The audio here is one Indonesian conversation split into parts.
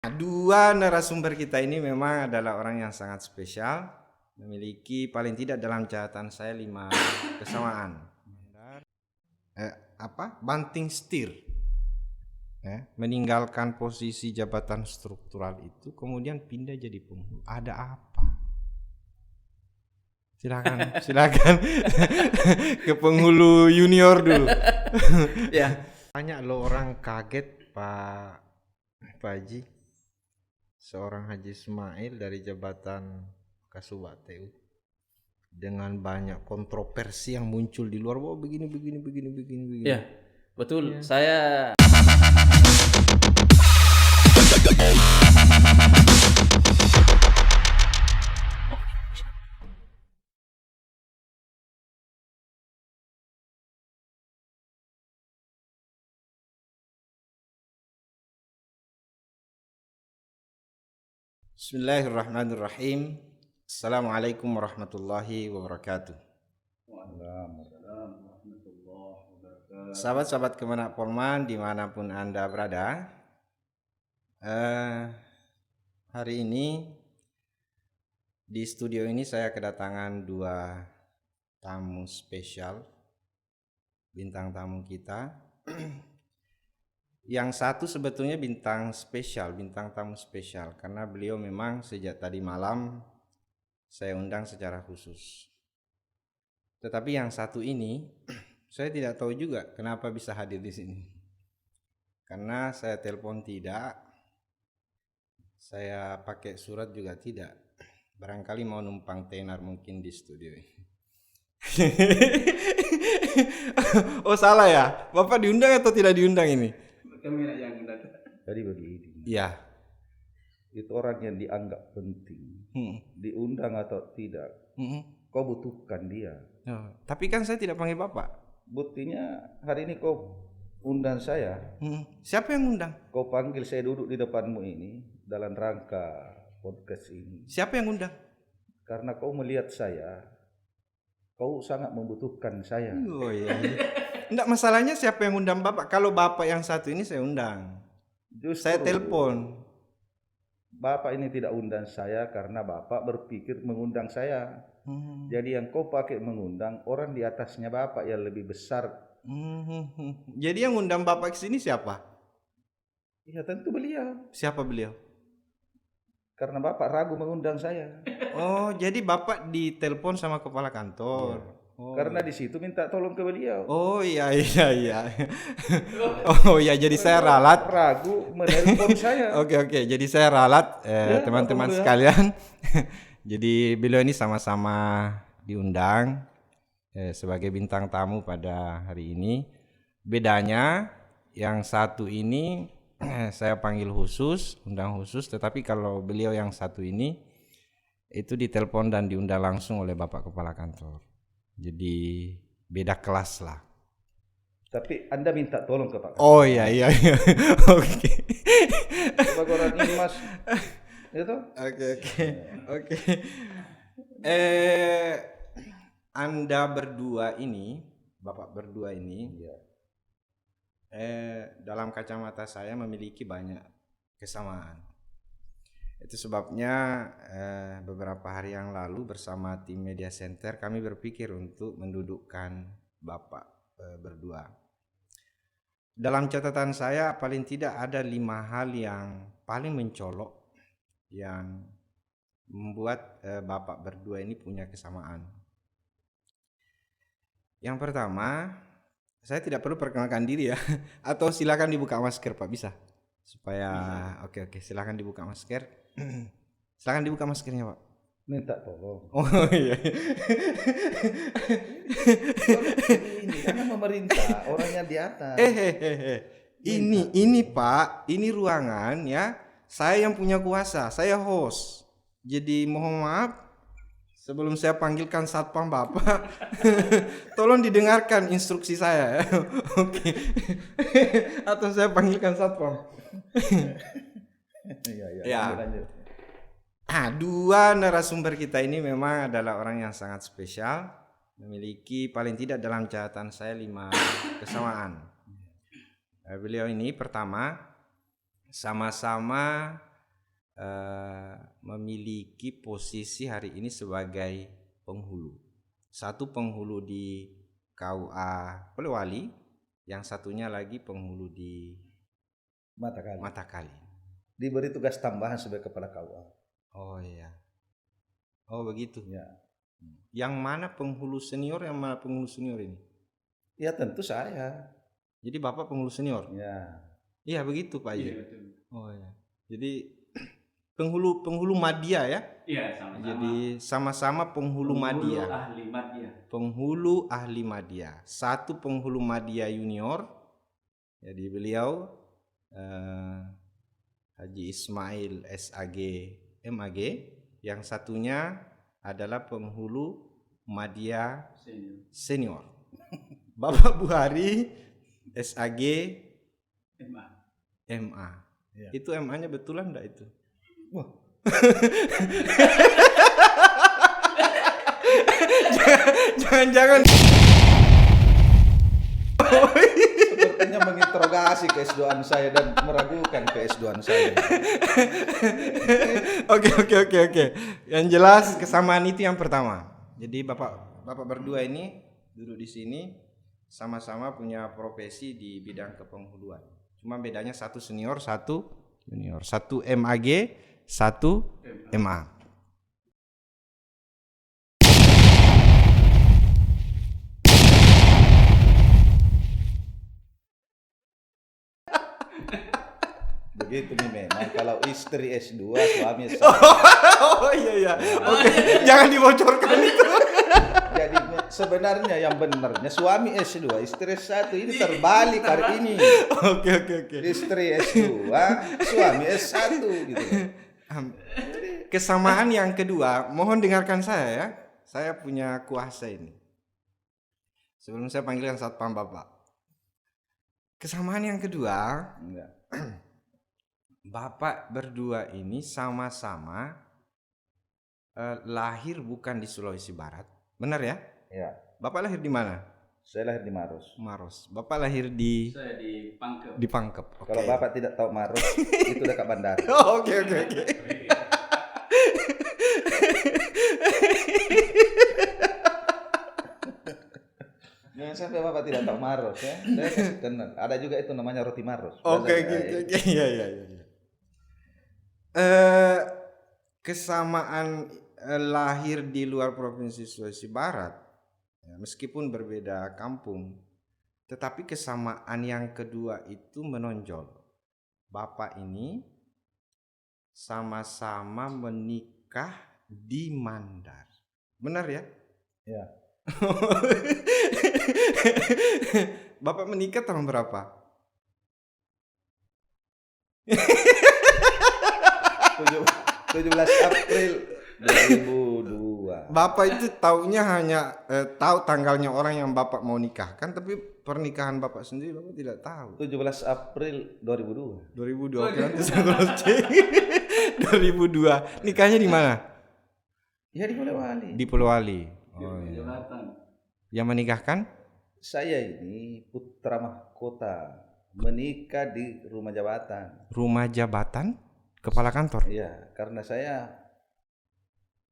Dua narasumber kita ini memang adalah orang yang sangat spesial, memiliki paling tidak dalam catatan saya 5 kesamaan. Banting setir, meninggalkan posisi jabatan struktural itu, kemudian pindah jadi penghulu. Ada apa? Silakan ke penghulu junior dulu. Ya, Banyak lo orang kaget Pak Haji. Seorang Haji Ismail dari jabatan Kasubag TU dengan banyak kontroversi yang muncul di luar, bahwa begini. ya, betul. Saya Bismillahirrahmanirrahim. Assalamualaikum warahmatullahi wabarakatuh. Sahabat-sahabat Kemenak Polman dimanapun Anda berada, hari ini di studio ini saya kedatangan 2 tamu spesial, bintang tamu kita. Yang satu sebetulnya bintang tamu spesial, karena beliau memang sejak tadi malam saya undang secara khusus. Tetapi yang satu ini saya tidak tahu juga kenapa bisa hadir di sini. Karena saya telepon tidak, saya pakai surat juga tidak. Barangkali mau numpang tenar mungkin di studio ini. Oh salah ya, Bapak diundang atau tidak diundang ini? Kami yang datang. Tadi begini. Iya. Itu orang yang dianggap penting, diundang atau tidak, kau butuhkan dia. Oh, tapi kan saya tidak panggil Bapak. Buktinya hari ini kau undang saya. Siapa yang undang? Kau panggil saya duduk di depanmu ini dalam rangka podcast ini. Siapa yang undang? Karena kau melihat saya, kau sangat membutuhkan saya. Oh iya. Enggak, masalahnya siapa yang undang Bapak? Kalau Bapak yang satu ini saya undang. Justru Saya telepon. Bapak ini tidak undang saya karena Bapak berpikir mengundang saya. Jadi yang kau pakai mengundang orang di atasnya Bapak yang lebih besar. Jadi yang undang Bapak ke sini siapa? Ya tentu beliau. Siapa beliau? Karena Bapak ragu mengundang saya. Oh, jadi Bapak ditelepon sama kepala kantor. Ya. Karena di situ minta tolong ke beliau. Oh iya. Oh iya, jadi saya ralat. Ragu menelpon saya. Oke, jadi saya ralat teman-teman sekalian. Jadi beliau ini sama-sama diundang sebagai bintang tamu pada hari ini. Bedanya yang satu ini saya panggil khusus, undang khusus, tetapi kalau beliau yang satu ini itu ditelepon dan diundang langsung oleh Bapak Kepala Kantor. Jadi beda kelas lah. Tapi Anda minta tolong ke Pak. Oh iya. Oke. Sebagai orang ini Mas. Itu? Oke. Anda berdua ini, Bapak berdua ini, dalam kacamata saya memiliki banyak kesamaan. Itu sebabnya beberapa hari yang lalu bersama tim Media Center kami berpikir untuk mendudukkan Bapak berdua. Dalam catatan saya paling tidak ada 5 hal yang paling mencolok yang membuat Bapak berdua ini punya kesamaan. Yang pertama, saya tidak perlu perkenalkan diri ya, atau silakan dibuka masker Pak, bisa? Supaya oke, silakan dibuka masker. Silakan dibuka maskernya Pak. Minta tolong. Oh iya. Ini karena pemerintah orangnya di atas. Ini Pak, ini ruangan ya. Saya yang punya kuasa, saya host. Jadi mohon maaf sebelum saya panggilkan satpam Bapak, tolong didengarkan instruksi saya ya. Oke. Atau saya panggilkan satpam. Ya. Lanjut. 2 narasumber kita ini memang adalah orang yang sangat spesial, memiliki paling tidak dalam catatan saya 5 kesamaan. Beliau ini pertama sama-sama memiliki posisi hari ini sebagai penghulu. Satu penghulu di KUA Polewali, yang satunya lagi penghulu di Matakali. Diberi tugas tambahan sebagai kepala KUA. Oh iya. Oh begitu. Ya. Yang mana penghulu senior, yang mana penghulu senior ini? Ya tentu saya. Jadi Bapak penghulu senior? Ya. Iya begitu Pak Ye. Iya, betul. Oh iya. Jadi penghulu madya ya? Iya, sama-sama. Jadi sama-sama penghulu madya. Ahli madya. Penghulu ahli madya. Satu penghulu madya junior. Jadi beliau Haji Ismail SAG MAG. Yang satunya adalah penghulu madya senior. Bapak Buhari SAG MA. Ya. Itu MA-nya betulan enggak itu? Wah. Jangan-jangan Sepertinya menginterogasi KS2an saya dan meragukan KS2an saya. Oke. Yang jelas kesamaan itu yang pertama. Jadi Bapak berdua ini duduk di sini sama-sama punya profesi di bidang kepenghuluan. Cuma bedanya satu senior, satu junior. Satu MAG, satu MA. Begitu nih memang kalau istri S2 suami S1. Oh iya. Oke, jangan dibocorkan itu. Jadi sebenarnya yang benarnya suami S2, istri S1 ini terbalik hari ini. Oke. Istri S2, suami S1 gitu. Kesamaan yang kedua, mohon dengarkan saya ya. Saya punya kuasa ini. Sebelum saya panggilkan satpam Bapak. Kesamaan yang kedua, Enggak. Bapak berdua ini sama-sama lahir bukan di Sulawesi Barat. Benar ya? Ya. Bapak lahir di mana? Saya lahir di Maros. Maros. Bapak lahir di Saya di Pangkep. di Pangkep. Oke. Kalau Bapak tidak tahu Maros, itu dekat bandara. Oh, oke. Jangan sampai Bapak tidak tahu Maros ya. Saya kasih kenal. Ada juga itu namanya roti Maros. Oke. Iya. Kesamaan lahir di luar provinsi Sulawesi Barat, ya, meskipun berbeda kampung, tetapi kesamaan yang kedua itu menonjol. Bapak ini sama-sama menikah di Mandar. Benar ya? Ya. Bapak menikah tahun berapa? 17 April 2002. Bapak itu taunya hanya tahu tanggalnya orang yang Bapak mau nikahkan, tapi pernikahan Bapak sendiri Bapak tidak tahu. 17 April 2002. 2002 nanti saya terus cek. 2002. Nikahnya di mana? Ya di Polewali. Di Polewali. Oh iya. Yang menikahkan? Saya ini putra mahkota menikah di rumah jabatan. Rumah jabatan? Kepala kantor? Iya, karena saya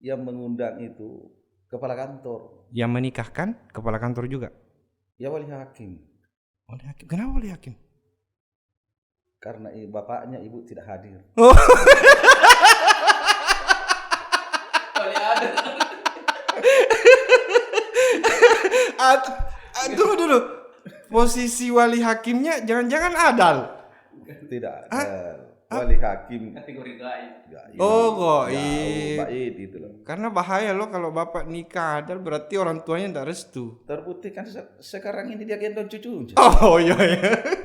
yang mengundang itu kepala kantor. Yang menikahkan kepala kantor juga? Ya wali hakim. Wali hakim. Kenapa wali hakim? Karena bapaknya ibu tidak hadir. Oh. Tunggu dulu. Posisi wali hakimnya jangan-jangan Adal? Tidak ada. Wali hakim kategori gaib. Oh, gaib. Gaib itu loh. Karena bahaya loh kalau Bapak nikah Adal, berarti orang tuanya tidak restu. Terbukti kan sekarang ini dia gendong cucunya. Oh iya.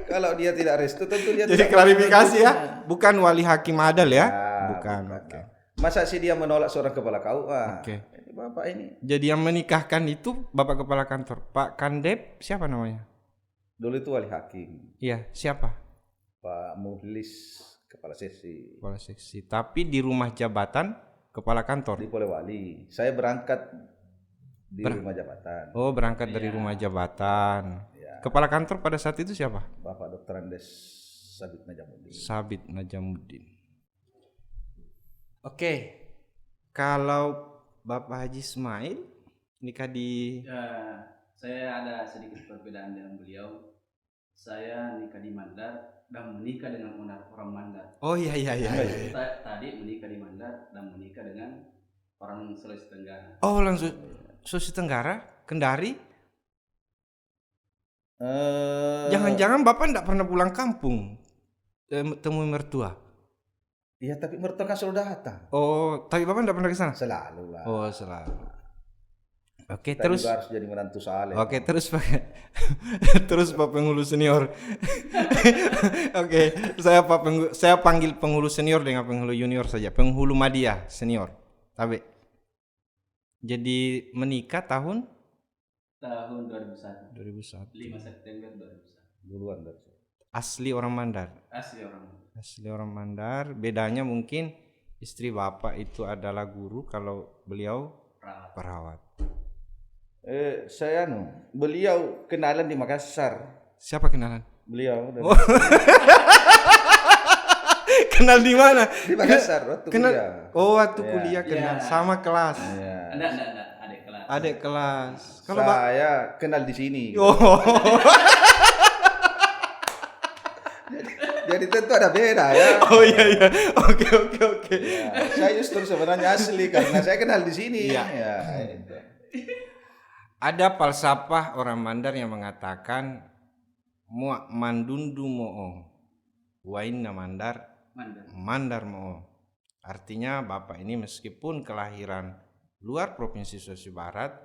Kalau dia tidak restu tentu dia Jadi tidak klarifikasi ya, cucunya. bukan wali hakim Adal ya? Nah, Bukan. Oke. Masa sih dia menolak seorang kepala KUA? Oke. Ini Bapak ini Jadi yang menikahkan itu Bapak kepala kantor, Pak Kandep siapa namanya? dulu itu wali hakim, Iya, siapa? Pak Muhlis kepala sesi Kepala seksi. Tapi di rumah jabatan kepala di kantor. Polewali. Saya berangkat di rumah jabatan. Oh, berangkat dari rumah jabatan. Ya. Kepala kantor pada saat itu siapa? Bapak Dr. Andes Sabit Najamuddin. Sabit Najamuddin. Oke, kalau Bapak Haji Ismail nikah di Ya, saya ada sedikit perbedaan dengan beliau. Saya nikah di Mandar dan menikah dengan orang Mandar. Oh iya. Tadi menikah di Mandar dan menikah dengan orang Sulawesi Tenggara. Oh langsung Sulawesi Tenggara, Kendari. Jangan-jangan Bapak enggak pernah pulang kampung temui mertua? Iya, tapi mertua kan selalu datang. Oh, tapi Bapak enggak pernah ke sana? Selalu lah. Oh, selalu. Oke, Kita terus juga harus jadi menantu saleh. Oke, terus Pak. Terus Pak penghulu senior. Oke, saya panggil penghulu senior dengan penghulu junior saja. Penghulu Madia senior. Tabe. Jadi menikah tahun 2001. 2001. 5 September 2001. Duluan dari saya. Asli orang Mandar. Asli orang Mandar. Bedanya mungkin istri Bapak itu adalah guru, kalau beliau perawat. Saya beliau kenalan di Makassar. Siapa kenalan? Beliau. Kenal di mana? Di Makassar waktu kuliah. Oh, waktu kuliah kenal sama kelas. Iya. Enggak, Adik kelas. Kalau saya kenal di sini. Oh. Jadi tentu ada beda ya. Oh iya. Oke. Ya, saya justru sebenarnya asli karena saya kenal di sini. Iya. Ya, itu. Ada falsafah orang Mandar yang mengatakan muak mandundu mo'o wainna mandar mo'o. Artinya Bapak ini meskipun kelahiran luar Provinsi Sulawesi Barat,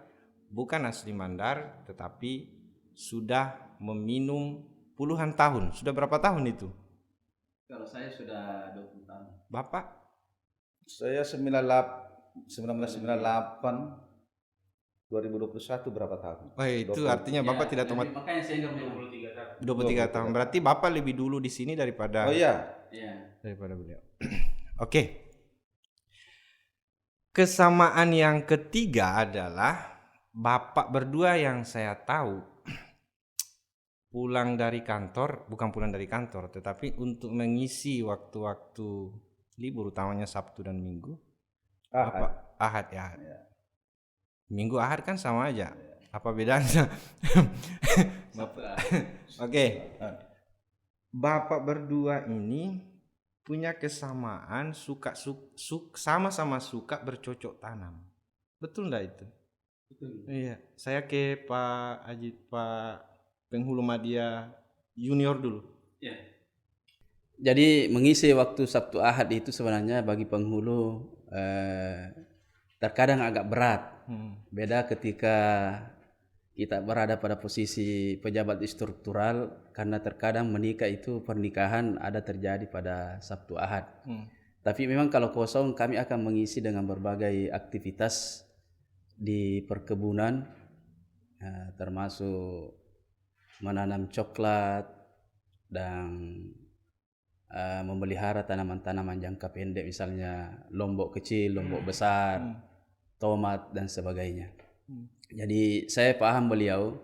bukan asli Mandar, tetapi sudah meminum puluhan tahun. Sudah berapa tahun itu? Kalau saya sudah 20 tahun. Bapak? Saya 1998 2021 berapa tahun? Oh, itu 20. artinya Bapak tidak tamat. Makanya saya enggak 23 tahun. 23 tahun. Berarti Bapak lebih dulu di sini daripada Oh iya. daripada beliau. Oke. Kesamaan yang ketiga adalah Bapak berdua yang saya tahu bukan pulang dari kantor, tetapi untuk mengisi waktu-waktu libur, utamanya Sabtu dan Minggu. Ahad. Ya. Minggu Ahad kan sama aja. Apa bedanya? Oke. Bapak berdua ini punya kesamaan sama-sama suka bercocok tanam. Betul enggak itu? Betul. Iya. Saya ke Pak penghulu Madia junior dulu. Ya. Jadi mengisi waktu Sabtu Ahad itu sebenarnya bagi penghulu terkadang agak berat. Beda ketika kita berada pada posisi pejabat struktural, karena terkadang menikah itu pernikahan ada terjadi pada Sabtu Ahad. Tapi memang kalau kosong kami akan mengisi dengan berbagai aktivitas di perkebunan, termasuk menanam coklat dan memelihara tanaman-tanaman jangka pendek, misalnya lombok kecil, lombok besar, tomat dan sebagainya. Jadi saya paham beliau,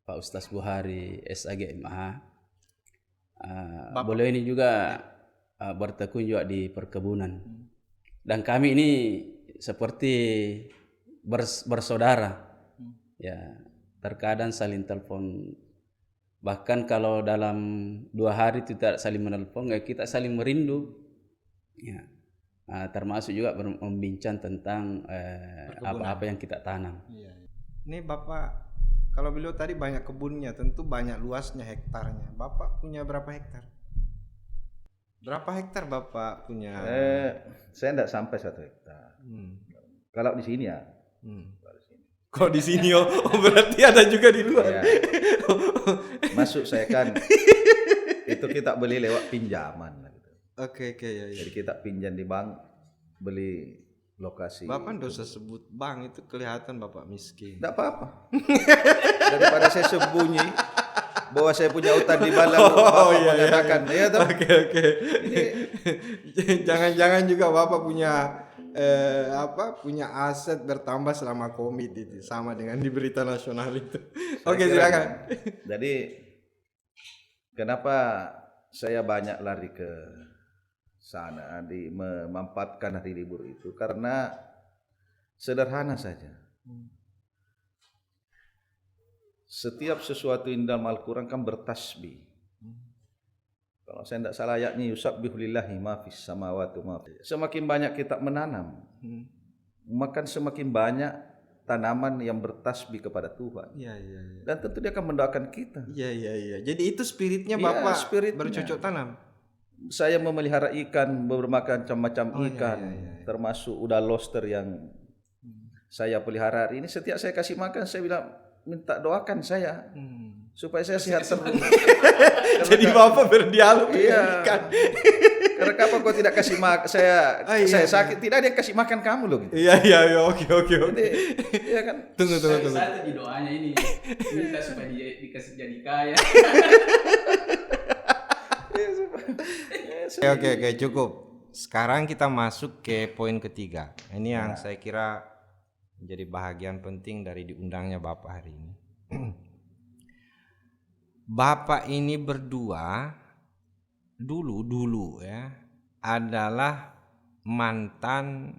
Pak Ustaz Buhari SAGMH. Beliau ini juga bertekun juga di perkebunan. Dan kami ini seperti bersaudara. Ya, terkadang saling telepon. Bahkan kalau dalam 2 hari tidak saling menelpon, kita saling merindu. Ya. Termasuk juga membincang tentang apa-apa yang kita tanam. Iya. Ini Bapak, kalau beliau tadi banyak kebunnya, tentu banyak luasnya hektarnya. Bapak punya berapa hektar? Berapa hektar Bapak punya? Saya tidak sampai 1 hektar. Kalau di sini ya. Kok di sini berarti ada juga di luar. Ya. Masuk saya kan itu kita beli lewat pinjaman gitu. Oke ya. Jadi kita pinjam di bank, beli lokasi. Bapak enggak usah sebut bank, itu kelihatan Bapak miskin. Tidak apa-apa. Daripada saya sembunyi bahwa saya punya utang di mana, mengatakan ya toh. Oke. Jangan-jangan juga Bapak punya punya aset bertambah selama Covid itu, sama dengan di berita nasional itu. Oke, silakan. Jadi kenapa saya banyak lari ke sana memanfaatkan hari libur itu karena sederhana saja. Setiap sesuatu yang dalam Al-Quran kan bertasbih. Kalau saya tidak salah ayatnya yusabbihu lillahi ma fis samawati ma fis. Semakin banyak kita menanam, maka semakin banyak tanaman yang bertasbih kepada Tuhan. Iya, iya, iya. Dan tentu dia akan mendoakan kita. Iya, iya, iya. Jadi itu spiritnya Iya, Bapak spiritnya. bercocok tanam. Saya memelihara ikan, beberapa macam Oh, ikan, iya, iya, iya. termasuk udah lobster yang saya pelihara hari ini. Setiap saya kasih makan, saya bilang minta doakan saya supaya saya sehat terus. Jadi Bapak berdialog Iya. dengan ikan. Karena kapan kau tidak kasih makan, saya sakit, tidak ada yang kasih makan kamu loh. Gitu. Iya, iya, iya. Oke. Jadi, ya kan. Tunggu. Saya di doanya ini minta supaya dia dikasih jadi kaya. Oke, cukup. Sekarang kita masuk ke poin ketiga. Ini yang saya kira menjadi bahagian penting dari diundangnya Bapak hari ini. Bapak ini berdua dulu ya adalah mantan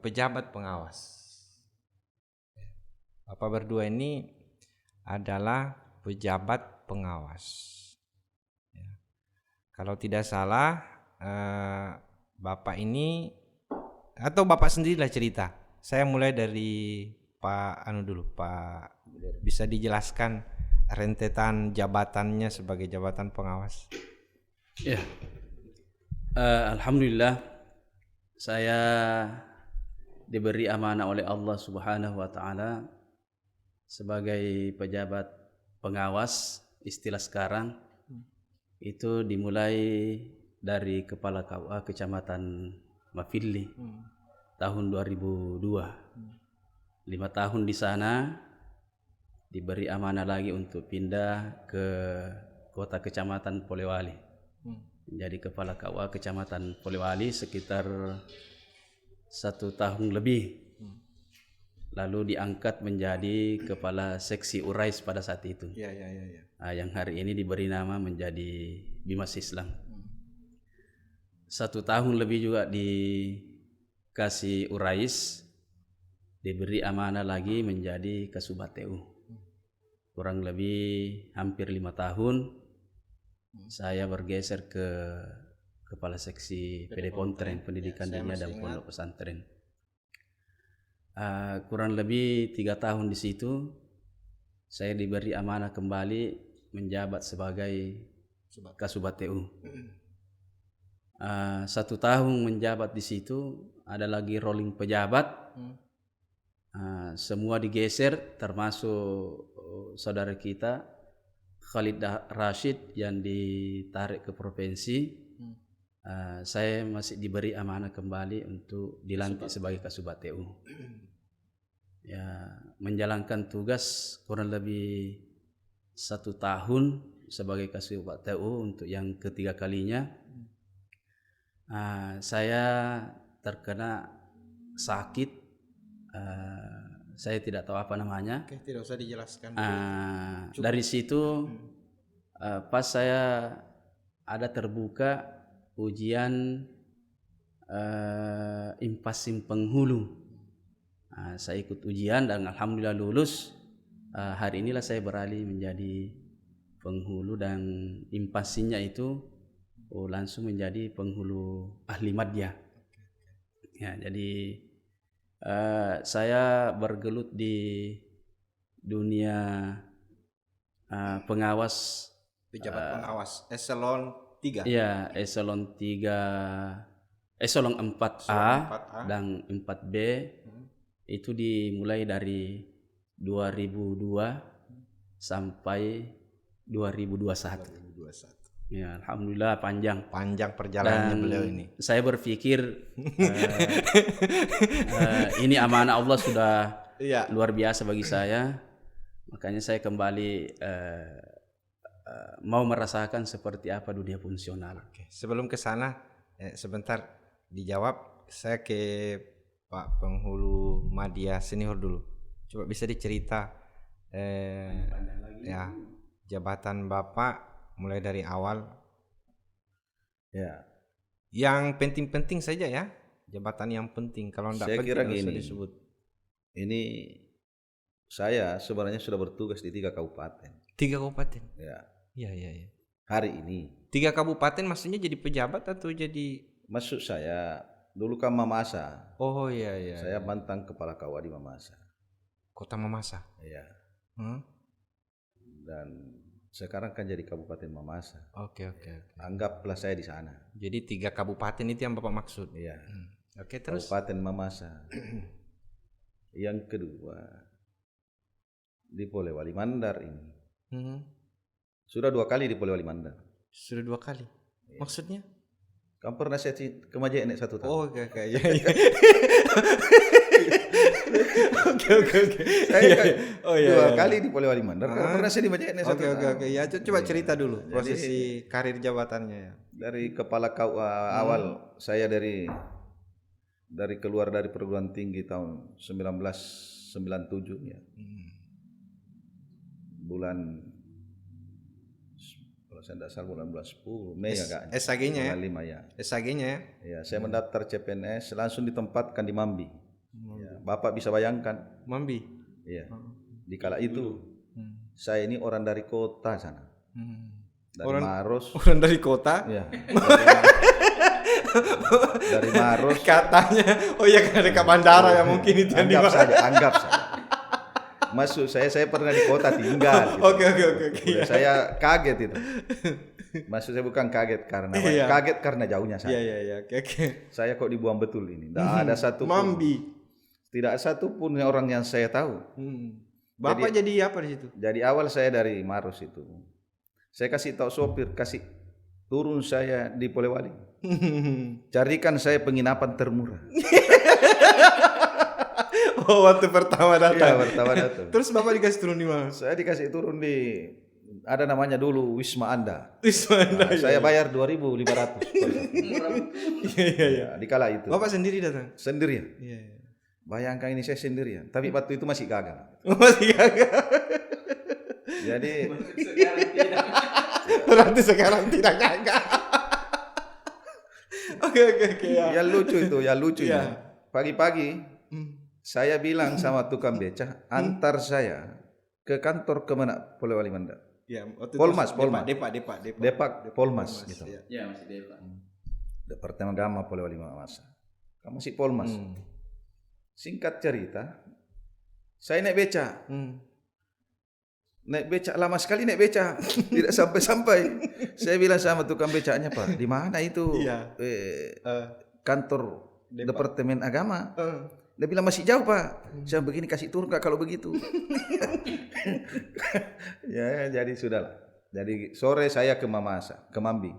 pejabat pengawas. Bapak berdua ini adalah pejabat pengawas. Ya. Kalau tidak salah, Bapak ini atau Bapak sendirilah cerita. Saya mulai dari Pak Pak bisa dijelaskan rentetan jabatannya sebagai jabatan pengawas. Ya, alhamdulillah saya diberi amanah oleh Allah Subhanahu wa taala sebagai pejabat pengawas. Istilah sekarang itu dimulai dari Kepala KUA Kecamatan Mafilli tahun 2002. 5 tahun di sana, diberi amanah lagi untuk pindah ke kota Kecamatan Polewali. Menjadi Kepala KUA Kecamatan Polewali sekitar 1 tahun lebih. Lalu diangkat menjadi Kepala Seksi Urais pada saat itu. Iya. Yang hari ini diberi nama menjadi Bimas Islam. 1 tahun lebih juga dikasih Urais, diberi amanah lagi menjadi Kasubag TU. Kurang lebih hampir 5 tahun saya bergeser ke Kepala Seksi PD Pontren, Pendidikan Dinia dan Pondok Pesantren. Kurang lebih 3 tahun di situ saya diberi amanah kembali menjabat sebagai Kasubag TU. 1 tahun menjabat di situ, ada lagi rolling pejabat. Semua digeser, termasuk saudara kita Khalid Rashid yang ditarik ke provinsi. Saya masih diberi amanah kembali untuk dilantik sebagai Kasubag TU. Ya, menjalankan tugas kurang lebih 1 tahun sebagai Kasubag TU untuk yang ketiga kalinya. Saya terkena sakit, saya tidak tahu apa namanya. Oke, tidak usah dijelaskan. Dari situ pas saya ada terbuka ujian Impasim Penghulu. Saya ikut ujian dan alhamdulillah lulus. Hari inilah saya beralih menjadi penghulu dan impasinya itu langsung menjadi penghulu ahli madya. Ya, jadi saya bergelut di dunia pengawas, Pejabat pengawas eselon 3. ya eselon 3, eselon 4A dan 4B. Itu dimulai dari 2002 sampai 2021. Ya, alhamdulillah panjang Perjalanannya beliau ini. Saya berpikir ini amanah Allah sudah luar biasa bagi saya, makanya saya kembali mau merasakan seperti apa dunia fungsional. Oke, sebelum ke sana sebentar dijawab, saya ke Pak Penghulu Madya Senior dulu. Coba bisa dicerita ya jabatan Bapak mulai dari awal. Ya, Yang penting-penting saja ya, jabatan yang penting. Kalau enggak Saya penting kira nggak usah gini. disebut. Ini saya sebenarnya sudah bertugas di 3 kabupaten. 3 kabupaten. Ya, Iya, iya, iya. hari ini. 3 kabupaten maksudnya jadi pejabat atau jadi Maksud saya, dulu kan Mamasa. oh iya iya. Saya mantan kepala KUA di Mamasa. Kota Mamasa. Ya. Hmm? Dan sekarang kan jadi Kabupaten Mamasa. Oke, oke, oke. Anggaplah saya di sana. Jadi 3 kabupaten itu yang Bapak maksud. Iya. Oke, terus Kabupaten Mamasa. Yang kedua, di Polewali Mandar ini. Hmm. Sudah 2 kali di Polewali Mandar. Sudah 2 kali. Maksudnya? Kamu pernah saya ke Majene 1 tahun? Oh, oke, oke. Ya, ya. Oke, oke, oke. Saya kan Oh iya. 2 iya. kali di Polewali Mandar. Kamu pernah saya di Majene 1 Oke, tahun? oke, oke. Ya, coba cerita dulu prosesi karir jabatannya ya. Dari kepala KUA awal saya dari keluar dari perguruan tinggi tahun 1997 ya. Bulan kalau saya tidak salah bulan 10 Mei agaknya. SAG-nya ya. Bulan 5 ya. SAG-nya ya. Ya, saya mendaftar CPNS langsung ditempatkan di Mambi. Ya, Bapak bisa bayangkan, Mambi. ya. Di kala itu saya ini orang dari kota sana. Dari Maros. Orang dari kota. Ya. Dari Maros. Katanya, oh iya kan dekat bandara ya mungkin itu yang Anggap dimana. saja, anggap saja. Maksud saya pernah di kota tinggal. Gitu. Oke. Udah saya kaget itu. Maksud saya bukan kaget karena Iya. kaget karena jauhnya saya. Iya, oke. Saya kok dibuang betul ini. Tidak ada satu pun. Mambi. Tidak satu pun orang yang saya tahu. Bapak jadi apa di situ? Jadi awal saya dari Maros itu. Saya kasih tahu sopir, kasih turun saya di Polewali. Carikan saya penginapan termurah. Oh, waktu pertama Iya, datang. pertama datang. Terus Bapak dikasih turun di mana? Saya dikasih turun di ada namanya dulu Wisma Anda. Wisma. Saya bayar 2.500. Iya. Ya, di kala itu. Bapak sendiri datang? Sendirian. Iya. Bayangkan ini saya sendirian. Tapi waktu itu masih gagal. Masih gagal. Jadi Sekarang tidak. Berarti sekarang tidak gagal. Oke. Ya. yang lucu itu, yang lucunya. Iya. Pagi-pagi saya bilang sama tukang beca, antar saya ke kantor Kemenak Polewali Mandar. Ya, waktu itu Polmas. Depak Polmas gitu. Ya. Ya masih Depak. Departemen Agama Polewali Mandar. Kamu masih Polmas. Singkat cerita, saya naik beca. Naik beca lama sekali naik beca, tidak sampai-sampai. Saya bilang sama tukang becanya, Pak, di mana itu Iya. kantor Departemen Agama? Dia bilang masih jauh, Pak. Saya begini kasih turun Kak kalau begitu. Ya, jadi sudahlah. Jadi sore saya ke Mamasa, ke Mambi.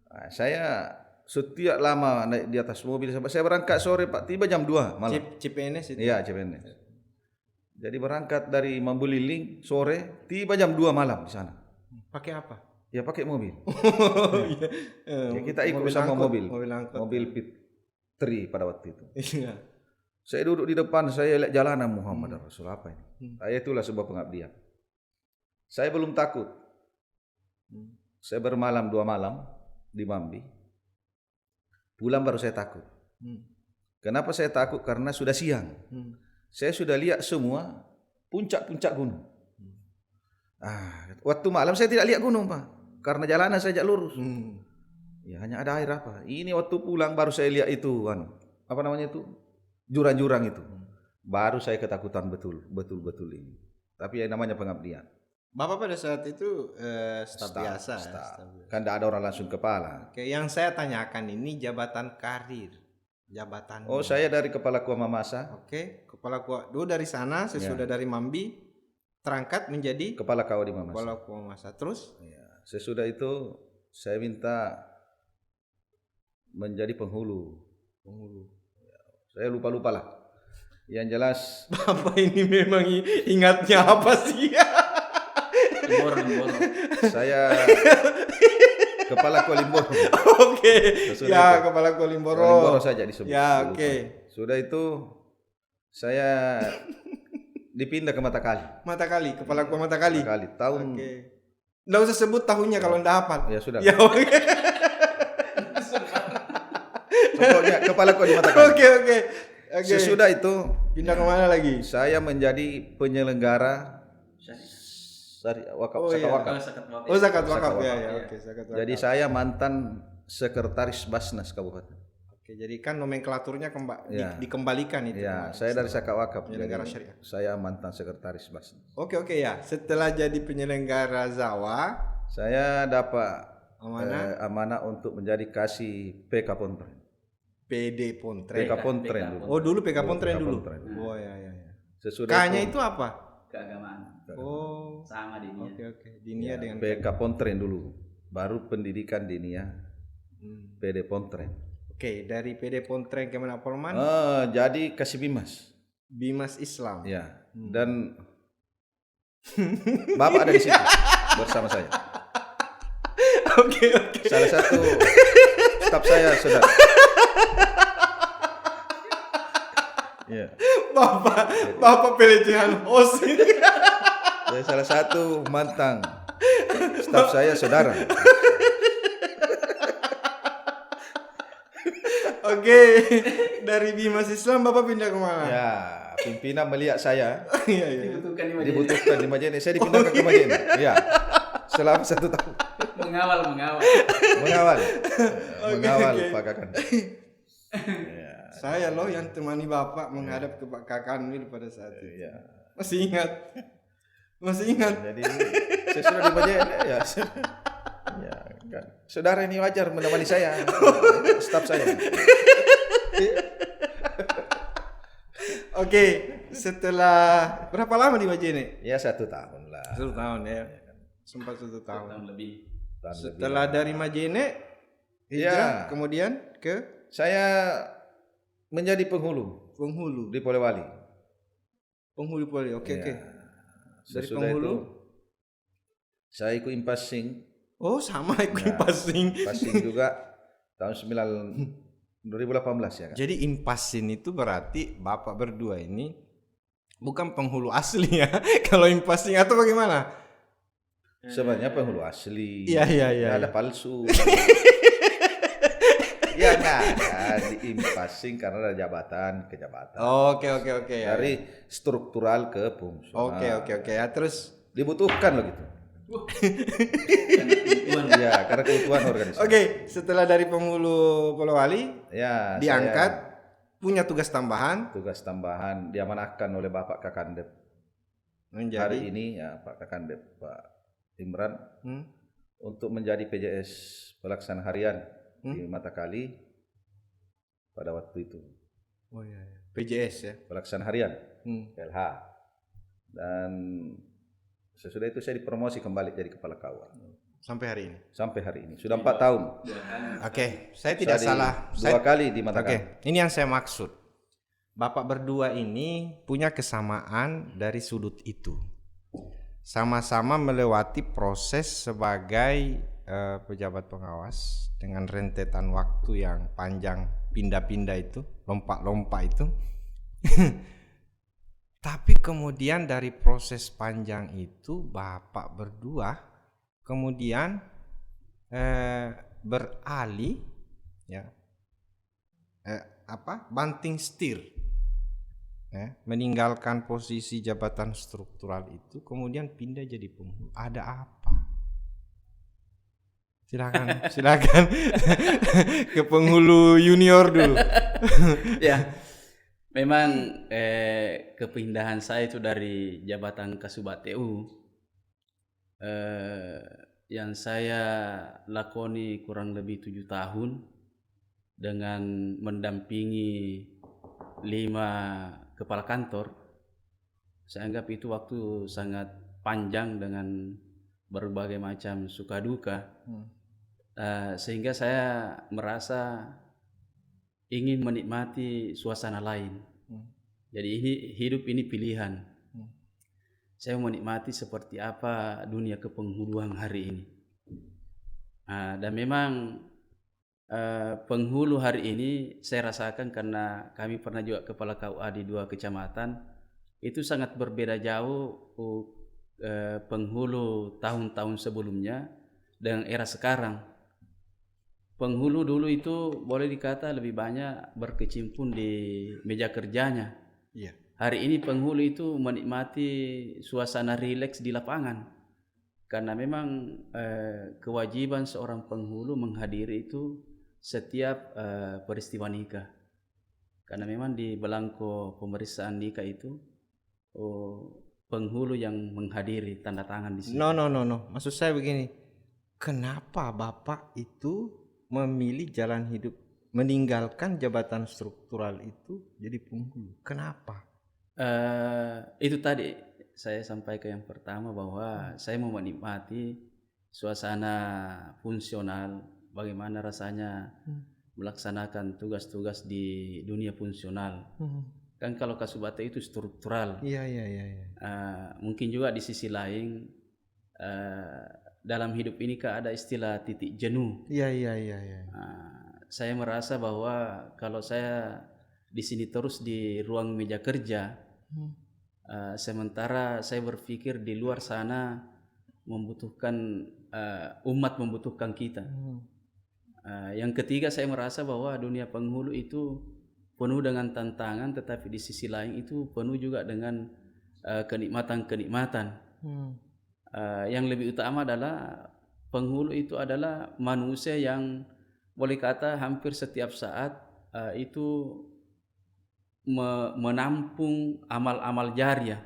Nah, saya setiap lama naik di atas mobil sampai saya berangkat sore, Pak, tiba jam 2 malam. CPNS itu. Iya, CPNS. Jadi berangkat dari Mambuliling sore, tiba jam 2 malam di sana. Pakai apa? Ya pakai mobil. Iya. Ya, kita ikut sama mobil. Mobil angkot. Mobil Pitri pada waktu itu. Iya. Saya duduk di depan, saya lihat jalanan Muhammad Rasul apa ini. Saya itulah sebuah pengabdian. Saya belum takut. Saya bermalam 2 malam di Mambi. Pulang baru saya takut. Kenapa saya takut? Karena sudah siang. Saya sudah lihat semua puncak-puncak gunung. Waktu malam saya tidak lihat gunung, Pak. Karena jalanan saja lurus. Ya hanya ada air apa. Ini waktu pulang baru saya lihat itu, apa namanya itu? Jurang-jurang itu. Baru saya ketakutan betul ini. Tapi yang namanya pengabdian. Bapak pada saat itu staf biasa. Staf. Staf biasa. Kan tidak ada orang langsung kepala. Oke, yang saya tanyakan ini jabatan karir. Jabatan. Oh, saya dari Kepala KUA Mamasa, Oke, kepala KUA. Dulu dari sana sesudah dari Mambi terangkat menjadi Kepala KUA di Mamasa. kepala KUA Mamasa. Terus? Ya, sesudah itu saya minta menjadi penghulu. Ya, saya lupa lah. Yang jelas Bapak ini memang ingatnya apa sih? Limboran. saya Kepala KUA Limboro. Oke. Sesudah Ya, itu. kepala KUA Limboro. Limboro saja disebut. Ya, Lupa. oke. Sudah itu saya dipindah ke Matakali. Mata kali, kepala KUA Mata kali. Matakali tahun Oke. Nggak usah sebut tahunnya kalau nggak hafal. ya sudah. Ya, oke. Pokoknya kepala kau di mata kami. Oke. Sesudah itu Pindah kemana lagi? saya menjadi penyelenggara wakaf, Oh, zakat iya. wakaf. Oh, zakat wakaf Zakat ya, wakaf. ya. Oke, zakat wakaf. Jadi saya mantan sekretaris Basnas Kabupaten. Oke, jadi kan nomenklaturnya Ya. dikembalikan itu. Ya, kemarin. saya dari zakat wakaf. Penyelenggara Jadi syariah. saya mantan sekretaris Basnas. Oke ya. Setelah jadi penyelenggara Zawa, Saya dapat amanah untuk menjadi kasih PK Pontren. PD Pontren. PK Pontren dulu. Oh, dulu PK Pontren PK dulu. Pontren. Oh ya. Sesudah K-nya itu apa? Keagamaan. Oh. Sama di dunia. Oke. Dinia dengan PK Pontren dulu. Baru pendidikan dinia PD Pontren. Oke, dari PD Pontren Kemenang Polman, Jadi kasih Bimas. Bimas Islam. Ya. Dan Bapak ada di situ bersama saya. Oke. Salah satu staf saya sudah. Ya. Bapak pelecehan host ini. Saya salah satu mantan staf saya saudara. Oke, dari Bimas Islam Bapak pindah kemana? Ya, pimpinan melihat saya Iya. Dibutuhkan di Majene. dibutuhkan di Majene. Saya dipindahkan ke Majene. Ya. Selama 1 tahun. Mengawal. Mengawal oke. Pak Kakan. Ya. Saya loh yang temani Bapak menghadap ke Pak Kakanwil pada saat itu. Ya. Masih ingat? Jadi saya sudah di Majene ya. Ya, kan. Saudara ini wajar menemani saya. Staf saya. Oke, setelah berapa lama di Majene? Ya 1 tahun lah. 1 tahun ya. Sempat 1 tahun. Tahun lebih. Setelah dari Majene Ya. hijrah, kemudian ke Saya menjadi penghulu Penghulu. di Polewali. Penghulu Poli. Oke. Dari Sesudah Penghulu? itu, saya ikut Impasing. Oh, sama ikut passing. Passing juga tahun 2018 ya kan. Jadi impasin itu berarti Bapak berdua ini bukan penghulu asli ya. Kalau impasin atau bagaimana? Sebenarnya penghulu asli. Iya. Nggak ada palsu. Ya nggak ada di Impasing karena ada kejabatan. Oke. Ya. Dari struktural ke fungsional. Oke. Ya, terus Dibutuhkan loh gitu. Kebutuhan. Ya, karena kebutuhan organisasi. oke, setelah dari penghulu Polewali Ya, diangkat saya punya tugas tambahan tugas tambahan diamanahkan oleh Bapak Kakandep. menjadi Hari ini ya Pak Kakandep, Pak Imran Hmm? untuk menjadi PJS pelaksana harian di Matakali pada waktu itu. Oh iya. PJS ya. Pelaksana harian PLH. Dan sesudah itu saya dipromosi kembali jadi kepala KUA. Sampai hari ini. Sampai hari ini sudah 4 tahun. Oke, saya tidak Saya salah. dua kali di Matakali. Oke, ini yang saya maksud. Bapak berdua ini punya kesamaan dari sudut itu. Sama-sama melewati proses sebagai pejabat pengawas dengan rentetan waktu yang panjang, pindah-pindah itu, lompat-lompat itu. Tapi kemudian dari proses panjang itu Bapak berdua kemudian beralih ya banting setir ya, meninggalkan posisi jabatan struktural itu kemudian pindah jadi penghulu. Ada apa? Silakan ke penghulu junior dulu. Ya, memang kepindahan saya itu dari jabatan Kasubag TU yang saya lakoni kurang lebih 7 tahun dengan mendampingi 5 kepala kantor. Saya anggap itu waktu sangat panjang dengan berbagai macam suka duka. Sehingga saya merasa ingin menikmati suasana lain. Jadi hidup ini pilihan. Saya menikmati seperti apa dunia kepenghuluan hari ini. Dan memang penghulu hari ini saya rasakan karena kami pernah juga kepala KUA di 2 kecamatan. Itu sangat berbeda jauh penghulu tahun-tahun sebelumnya dengan era sekarang. penghulu dulu itu boleh dikata lebih banyak berkecimpung di meja kerjanya. Iya. Hari ini penghulu itu menikmati suasana rileks di lapangan, karena memang kewajiban seorang penghulu menghadiri itu setiap peristiwa nikah. Karena memang di belangko pemeriksaan nikah itu penghulu yang menghadiri, tanda tangan di situ. No. Maksud saya begini, kenapa Bapak itu memilih jalan hidup, meninggalkan jabatan struktural itu jadi penghulu? Kenapa? Itu tadi saya sampaikan yang pertama bahwa saya mau menikmati suasana fungsional, bagaimana rasanya melaksanakan tugas-tugas di dunia fungsional. Kan kalau Kasubate itu struktural. Iya. Mungkin juga di sisi lain dalam hidup ini kan ada istilah titik jenuh. Iya. Saya merasa bahwa kalau saya di sini terus di ruang meja kerja, sementara saya berpikir di luar sana membutuhkan umat membutuhkan kita. Yang ketiga, saya merasa bahwa dunia penghulu itu penuh dengan tantangan, tetapi di sisi lain itu penuh juga dengan kenikmatan-kenikmatan. Yang lebih utama adalah penghulu itu adalah manusia yang boleh kata hampir setiap saat itu menampung amal-amal jariah.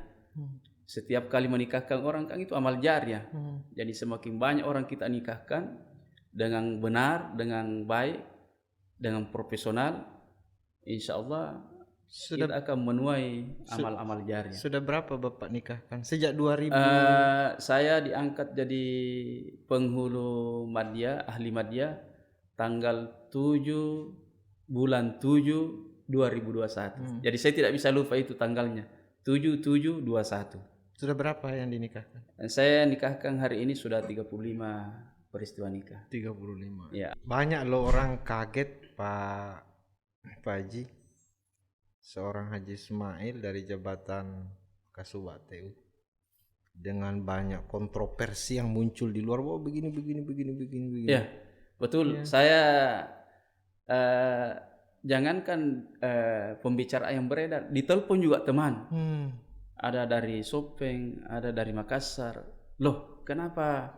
Setiap kali menikahkan orang kan itu amal jariah. Jadi semakin banyak orang kita nikahkan dengan benar, dengan baik, dengan profesional, insya Allah kita akan menuai amal-amal jariah. Sudah berapa Bapak nikahkan? Sejak 2000? Saya diangkat jadi penghulu madya, ahli madya tanggal 7 bulan 7 2021. Jadi saya tidak bisa lupa itu tanggalnya. 7/7/21. Sudah berapa yang dinikahkan? Saya nikahkan hari ini sudah 35 peristiwa nikah. 35. Ya. Banyak loh orang kaget Pak Haji. Seorang Haji Ismail dari jabatan Kasubate dengan banyak kontroversi yang muncul di luar, wah begini. Ya, betul. Ya. Saya jangankan pembicaraan yang beredar, di telepon juga teman. Ada dari Sopeng, ada dari Makassar. Loh, kenapa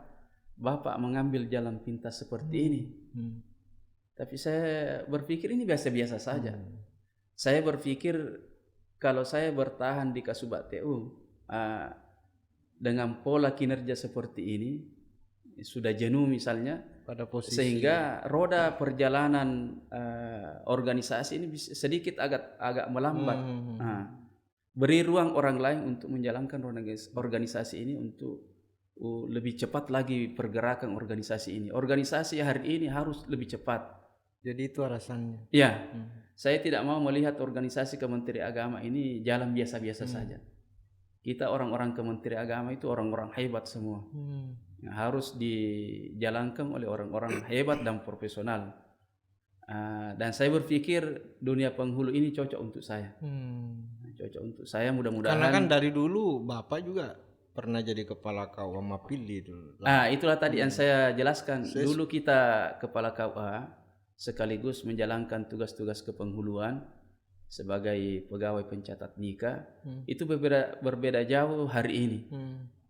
Bapak mengambil jalan pintas seperti ini? Tapi saya berpikir ini biasa-biasa saja. Saya berpikir kalau saya bertahan di Kasubate dengan pola kinerja seperti ini, sudah jenuh misalnya, pada posisi sehingga roda perjalanan organisasi ini sedikit agak melambat. Beri ruang orang lain untuk menjalankan organisasi ini untuk lebih cepat lagi pergerakan organisasi ini. Organisasi hari ini harus lebih cepat. Jadi itu alasannya. Ya, saya tidak mau melihat organisasi Kementerian Agama ini jalan biasa-biasa saja. Kita orang-orang Kementerian Agama itu orang-orang hebat semua. Yang harus dijalankan oleh orang-orang hebat dan profesional. Dan saya berpikir dunia penghulu ini cocok untuk saya. Cocok untuk saya, mudah-mudahan. Karena kan dari dulu Bapak juga pernah jadi kepala KUA Mapilli dulu. Itulah tadi yang saya jelaskan. Dulu kita kepala KUA sekaligus menjalankan tugas-tugas kepenghuluan sebagai pegawai pencatat nikah. Itu berbeda jauh hari ini.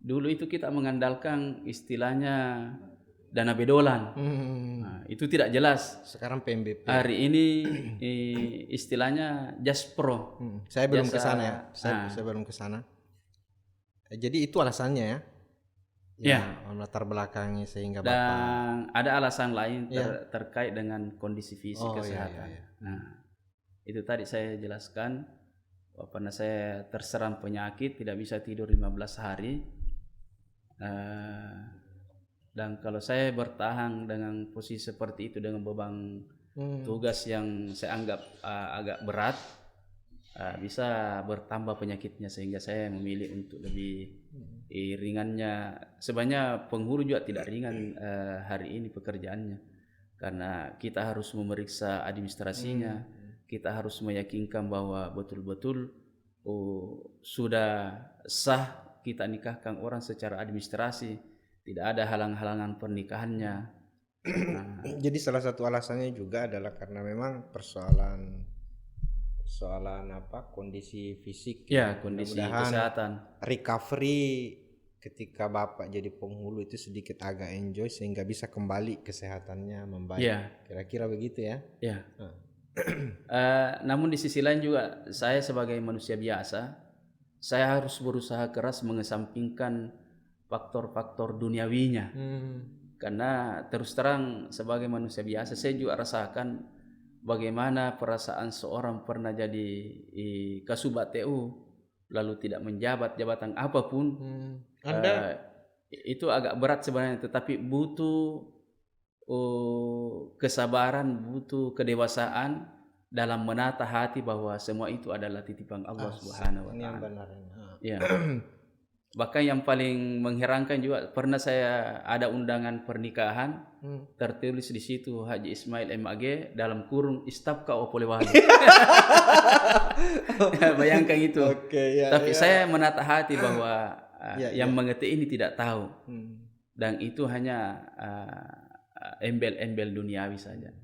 Dulu itu kita mengandalkan istilahnya dana bedolan. Itu tidak jelas. Sekarang PMBP. Hari ini istilahnya Jaspro. Saya belum ke sana ya. Saya belum ke sana. Jadi itu alasannya ya. Ya. Latar belakangnya sehingga dan Bapak. Ada alasan lain terkait dengan kondisi fisik kesehatan. Iya. Nah, itu tadi saya jelaskan karena saya terserang penyakit, tidak bisa tidur 15 hari. Dan kalau saya bertahan dengan posisi seperti itu dengan beban tugas yang saya anggap agak berat, bisa bertambah penyakitnya, sehingga saya memilih untuk lebih ringannya. Sebenarnya penghulu juga tidak ringan hari ini pekerjaannya, karena kita harus memeriksa administrasinya, kita harus meyakinkan bahwa betul-betul sudah sah kita nikahkan orang secara administrasi, tidak ada halang-halangan pernikahannya, Jadi salah satu alasannya juga adalah karena memang persoalan apa kondisi fisik Ya, kondisi Mudah-mudahan kesehatan. recovery ketika Bapak jadi penghulu itu sedikit agak enjoy sehingga bisa kembali kesehatannya membaik. Ya, Kira-kira begitu ya. ya. Namun di sisi lain juga saya sebagai manusia biasa, saya harus berusaha keras mengesampingkan faktor-faktor duniawinya. Karena terus terang sebagai manusia biasa saya juga rasakan bagaimana perasaan seorang pernah jadi Kasubag TU lalu tidak menjabat jabatan apapun. Itu agak berat sebenarnya, tetapi butuh kesabaran, butuh kedewasaan dalam menata hati bahwa semua itu adalah titipan Allah Subhanahu wa Ini yang taala. benar. Ya. Bahkan yang paling mengherankan juga pernah saya ada undangan pernikahan, tertulis di situ Haji Ismail MAG dalam kurung istabka o polewali. Bayangkan itu. Tapi saya menata hati bahwa yang mengerti ini tidak tahu. Dan itu hanya embel-embel duniawi saja.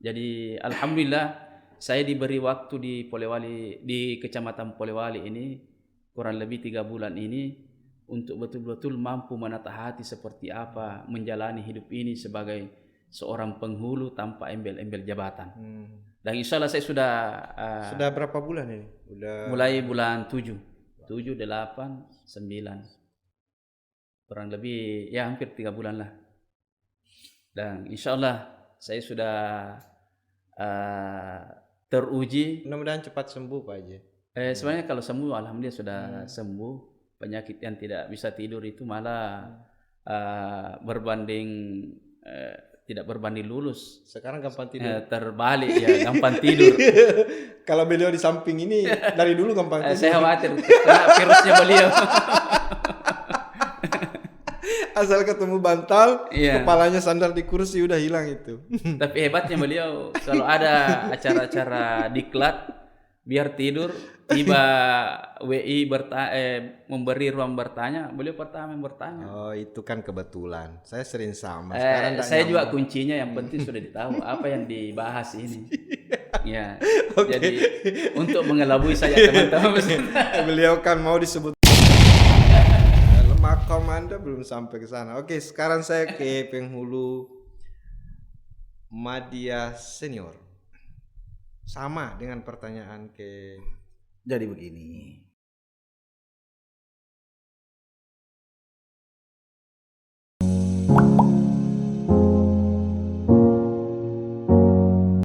Jadi alhamdulillah saya diberi waktu di Polewali, di Kecamatan Polewali ini kurang lebih 3 bulan ini untuk betul-betul mampu menata hati seperti apa menjalani hidup ini sebagai seorang penghulu tanpa embel-embel jabatan. Dan insya Allah saya Sudah berapa bulan ini? mulai bulan 7, 8, 9, kurang lebih ya hampir 3 bulan lah. Dan insya Allah saya sudah teruji. Mudah-mudahan cepat sembuh Pak Haji. Sebenarnya kalau sembuh alhamdulillah sudah sembuh. Penyakit yang tidak bisa tidur itu malah tidak berbanding lulus. Sekarang gampang tidur. Terbalik ya, gampang tidur. Kalau beliau di samping ini dari dulu gampang tidur. Saya khawatir kena virusnya beliau. Asal ketemu bantal, Iya. kepalanya sandar di kursi udah hilang itu. Tapi hebatnya beliau kalau ada acara-acara diklat biar tidur tiba WI memberi ruang bertanya, beliau pertama yang bertanya. Oh, itu kan kebetulan. Saya sering sama. Saya juga kuncinya yang penting sudah ditahu apa yang dibahas ini. Ya. Jadi untuk mengelabui saya teman-teman. Beliau kan mau disebut makom Anda belum sampai ke sana. Oke, sekarang saya ke penghulu Madya Senior. Sama dengan pertanyaan ke Jadi begini,